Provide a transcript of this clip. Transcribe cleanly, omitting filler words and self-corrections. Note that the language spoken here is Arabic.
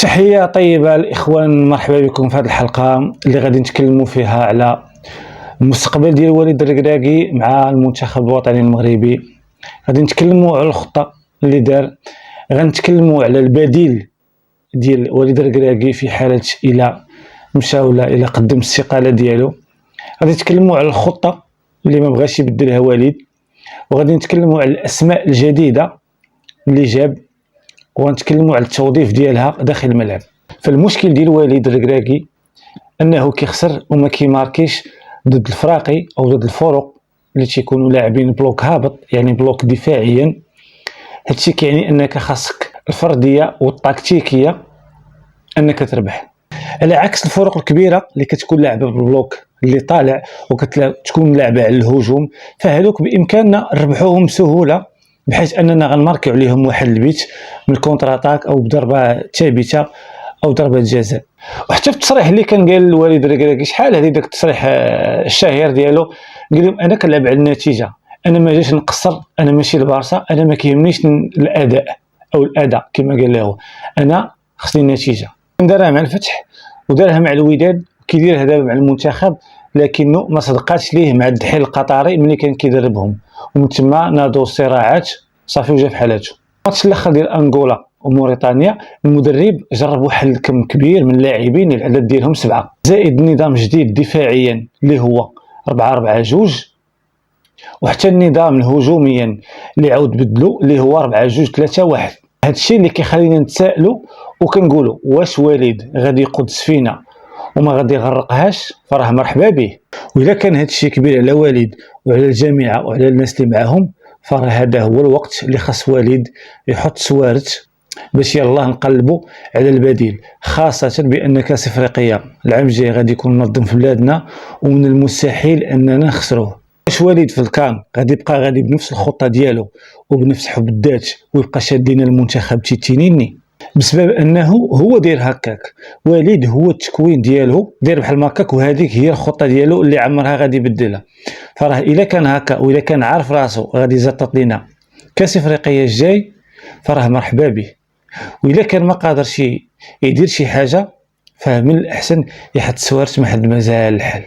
تحية طيبة الإخوان، مرحبا بكم في هذه الحلقة اللي غادي نتكلموا فيها على المستقبل ديال وليد الركراكي مع المنتخب الوطني المغربي. غادي نتكلموا على الخطة اللي دار، غنتكلموا على البديل ديال وليد الركراكي في حالة إلى مشى ولا إلى قدم الاستقالة ديالو. غادي نتكلموا على الخطة اللي ما بغاش يبدلها وليد، وغادي نتكلموا على الأسماء الجديدة اللي جاب، ونتكلموا على التوظيف ديالها داخل الملعب. فالمشكل ديال وليد الركراكي انه كيخسر وما كيماركيش ضد الفراقي او ضد الفرق اللي تيكونوا لاعبين بلوك هابط، يعني بلوك دفاعيا. هادشي كيعني انك خاصك الفرديه والتكتيكيه انك تربح، على عكس الفرق الكبيره اللي كتكون لاعبه بالبلوك اللي طالع وكتكون لاعبه على الهجوم. فهذوك بامكاننا نربحوهم بسهوله، بحيث اننا غنماركيو عليهم واحد البيت من كونتر اتاك او بضربه ثابته او ضربه جزاء. وحتى في التصريح اللي كان قال الوليد الركراكي شحال هذه داك التصريح الشهير ديالو، قال لهم انا كنلعب على النتيجه، انا ما جايش نقصر، انا ماشي البارسا، انا ما كيهمنيش الاداء او الاداء كما قال له، انا خصني النتيجه. دارها مع الفتح ودارها مع الوداد، كيديرها دابا مع المنتخب، لكنه ما صدقاتش ليه مع الدحيل القطري ملي كان كيدربهم، ومن تما ناضوا الصراعات صافي وجا في حالته. الماتش الاخر ديال انغولا وموريتانيا، المدرب جرب واحد الكم كبير من اللاعبين العدد ديالهم 7، زائد نظام جديد دفاعيا اللي هو 4-4-2، وحتى النظام الهجوميا اللي عاود بدلو اللي هو 4-2-3-1. هذا الشيء اللي كيخلينا نتسائلوا وكنقولوا واش وليد غادي يقود السفينه وما غادي يغرقهاش؟ فراه مرحبا به. واذا كان هذا الشيء كبير على وليد وعلى الجامعه وعلى الناس اللي معاهم، فراه هذا هو الوقت اللي خاص وليد يحط سوارت باش يلاه نقلبوا على البديل، خاصه بان كاس افريقيا العام الجاي غادي يكون منظم في بلادنا، ومن المستحيل اننا نخسروه. واش وليد في الكان غادي يبقى غادي بنفس الخطه ديالو وبنفس حب الذات ويبقى شاد لينا المنتخب تيتينيني؟ بسبب انه هو داير هكاك. وليد هو التكوين ديالو داير بحال هكاك، وهذيك هي الخطه ديالو اللي عمرها غادي يبدلها. فراه الا كان هكا واذا كان عارف راسو غادي يزطط لينا كاس افريقيا الجاي، فراه مرحبا به. واذا كان ما قادرش يدير شي حاجه، فمن الاحسن يحط سوارت ما حد ما زال الحل.